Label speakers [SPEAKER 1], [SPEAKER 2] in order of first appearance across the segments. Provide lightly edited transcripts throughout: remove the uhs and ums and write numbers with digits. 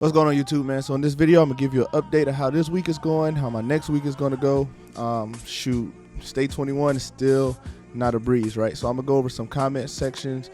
[SPEAKER 1] What's going on YouTube, man? So in this video, I'm gonna give you an update of how this week is going, how my next week is gonna go. State 21 is still not a breeze, right? So I'm gonna go over some comment sections,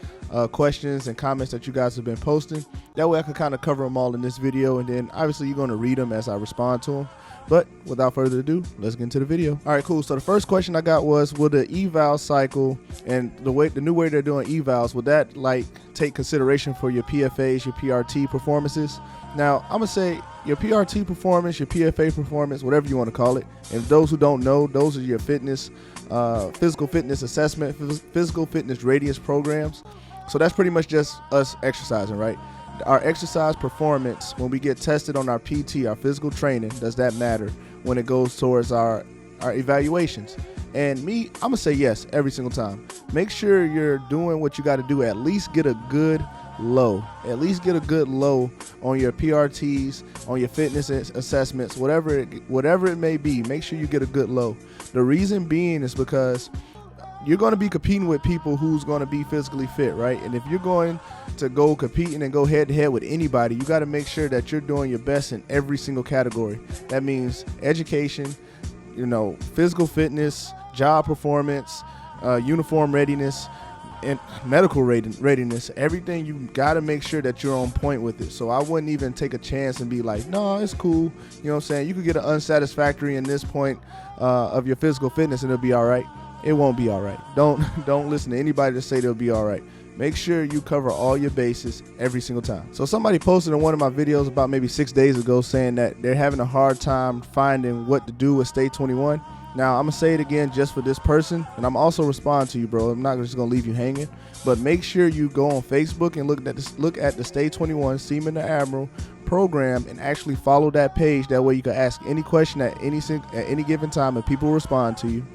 [SPEAKER 1] questions and comments that you guys have been posting. That way I can kind of cover them all in this video, and then obviously you're gonna read them as I respond to them. But without further ado, let's get into the video. All right, cool. So the first question I got was, will the eval cycle and the new way they're doing evals, would that like take consideration for your PFAs, your PRT performances? Now, I'm gonna say your PRT performance, your PFA performance, whatever you want to call it. And those who don't know, those are your fitness, physical fitness assessment, physical fitness radius programs. So that's pretty much just us exercising, right? Our exercise performance, when we get tested on our PT, our physical training, does that matter when it goes towards our evaluations? And me, I'm gonna say yes every single time. Make sure you're doing what you got to do. At least get a good low. At least get a good low on your PRTs, on your fitness assessments, whatever it may be. Make sure you get a good low. The reason being is because you're going to be competing with people who's going to be physically fit, right? And if you're going to go competing and go head to head with anybody, you got to make sure that you're doing your best in every single category. That means education, physical fitness, job performance, uniform readiness, and medical readiness. Everything, you got to make sure that you're on point with it. So I wouldn't even take a chance and be like, no, it's cool. You know what I'm saying? You could get an unsatisfactory in this point of your physical fitness and it'll be all right. It won't be all right. Don't listen to anybody to say they'll be all right. Make sure you cover all your bases every single time. So somebody posted in one of my videos about maybe 6 days ago saying that they're having a hard time finding what to do with State 21. Now, I'm going to say it again just for this person, and I'm also responding to you, bro. I'm not just going to leave you hanging. But make sure you go on Facebook and look at the State 21 Seaman to Admiral program and actually follow that page. That way you can ask any question at any given time and people will respond to you.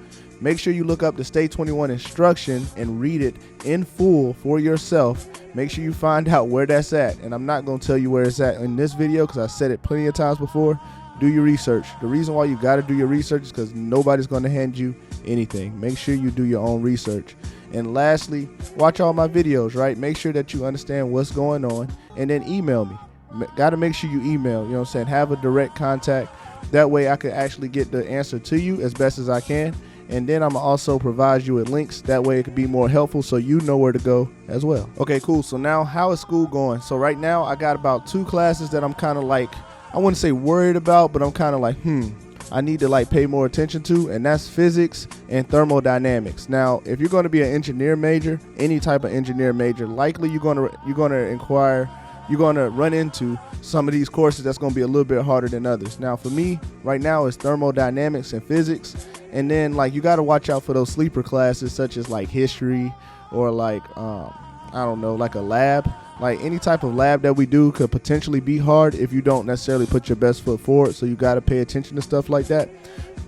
[SPEAKER 1] Make sure you look up the State 21 instruction and read it in full for yourself. Make sure you find out where that's at. And I'm not going to tell you where it's at in this video because I said it plenty of times before. Do your research. The reason why you got to do your research is because nobody's going to hand you anything. Make sure you do your own research. And lastly, watch all my videos, right? Make sure that you understand what's going on and then email me. Got to make sure you email, you know what I'm saying? Have a direct contact. That way I can actually get the answer to you as best as I can. And then I'm also provide you with links. That way it could be more helpful so you know where to go as well. Okay, cool. So now how is school going? So right now I got about 2 classes that I'm kind of like, I wouldn't say worried about, but I'm kind of like, I need to like pay more attention to, and that's physics and thermodynamics. Now, if you're going to be an engineer major, any type of engineer major, likely you're going to run into some of these courses that's going to be a little bit harder than others. Now, for me, right now it's thermodynamics and physics. And then like you got to watch out for those sleeper classes such as like history or like, I don't know, like a lab. Like any type of lab that we do could potentially be hard if you don't necessarily put your best foot forward. So you got to pay attention to stuff like that.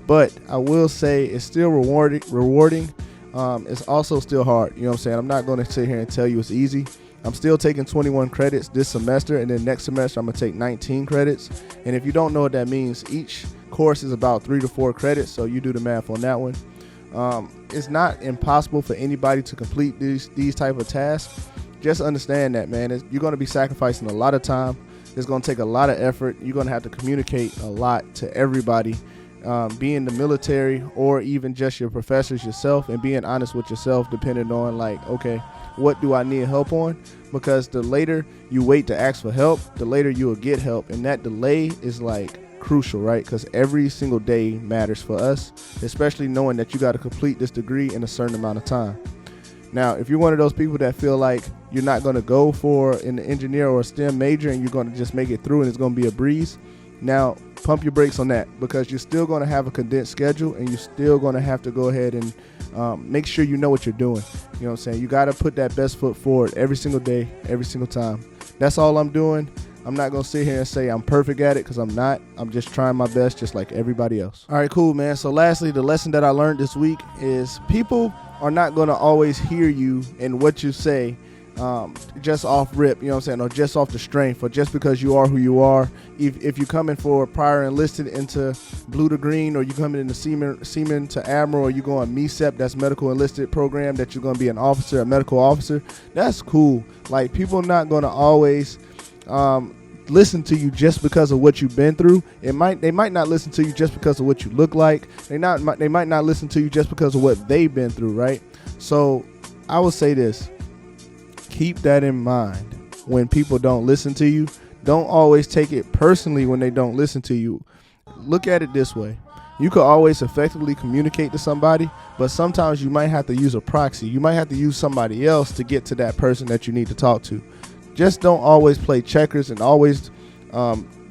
[SPEAKER 1] But I will say it's still rewarding. It's also still hard. You know what I'm saying? I'm not going to sit here and tell you it's easy. I'm still taking 21 credits this semester, and then next semester I'm going to take 19 credits. And if you don't know what that means, each course is about 3 to 4 credits, so you do the math on that one. It's not impossible for anybody to complete these type of tasks. Just understand that, man. You're going to be sacrificing a lot of time. It's going to take a lot of effort. You're going to have to communicate a lot to everybody, be in the military or even just your professors yourself, and being honest with yourself depending on like, okay, what do I need help on? Because the later you wait to ask for help, the later you will get help. And that delay is like crucial, right? Because every single day matters for us, especially knowing that you got to complete this degree in a certain amount of time. Now, if you're one of those people that feel like you're not going to go for an engineer or a STEM major and you're going to just make it through and it's going to be a breeze, now pump your brakes on that, because you're still going to have a condensed schedule and you're still going to have to go ahead and make sure you know what you're doing. You know what I'm saying? You got to put that best foot forward every single day, every single time. That's all I'm doing. I'm not going to sit here and say I'm perfect at it, because I'm not. I'm just trying my best just like everybody else. All right, cool, man. So lastly, the lesson that I learned this week is people are not going to always hear you and what you say just off rip, you know what I'm saying, or just off the strength, or just because you are who you are. If you're coming for prior enlisted into blue to green, or you coming into seaman to admiral, or you go on MECEP, that's medical enlisted program, that you're going to be an officer, a medical officer, that's cool. Like, people not going to always listen to you just because of what you've been through. They might not listen to you just because of what you look like. They might not listen to you just because of what they've been through, right? So I would say this: keep that in mind when people don't listen to you. Don't always take it personally when they don't listen to you. Look at it this way: you could always effectively communicate to somebody, but sometimes you might have to use a proxy. You might have to use somebody else to get to that person that you need to talk to. Just don't always play checkers, and always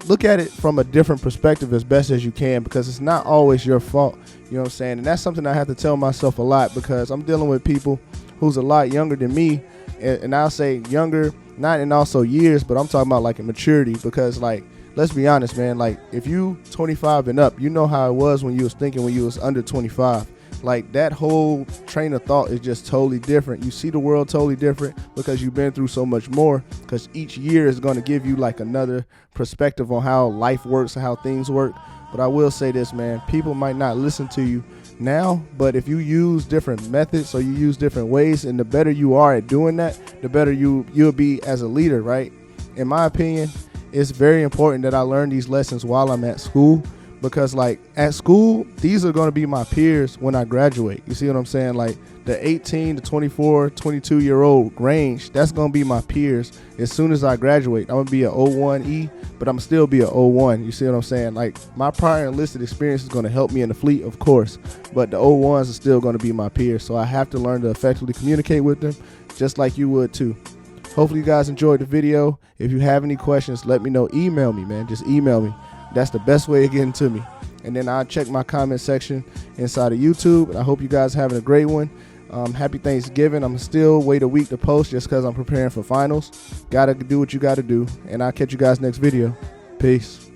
[SPEAKER 1] look at it from a different perspective as best as you can, because it's not always your fault. You know what I'm saying? And that's something I have to tell myself a lot, because I'm dealing with people who's a lot younger than me, and I'll say younger, not in also years, but I'm talking about like in maturity, because like, let's be honest, man, like if you 25 and up, you know how it was when you was thinking when you was under 25. Like that whole train of thought is just totally different. You see the world totally different because you've been through so much more, because each year is going to give you like another perspective on how life works and how things work. But I will say this, man, people might not listen to you now, but if you use different methods or you use different ways, and the better you are at doing that, the better you'll be as a leader, right? In my opinion, it's very important that I learn these lessons while I'm at school, because like at school, these are going to be my peers when I graduate. You see what I'm saying? Like the 18 to 24, 22-year-old range, that's going to be my peers as soon as I graduate. I'm going to be an 01E, but I'm still be an 01. You see what I'm saying? Like my prior enlisted experience is going to help me in the fleet, of course, but the 01s are still going to be my peers. So I have to learn to effectively communicate with them, just like you would too. Hopefully you guys enjoyed the video. If you have any questions, let me know. Email me, man. Just email me. That's the best way of getting to me. And then I'll check my comment section inside of YouTube. I hope you guys are having a great one. Happy Thanksgiving. I'm still wait a week to post just because I'm preparing for finals. Gotta do what you gotta do. And I'll catch you guys next video. Peace.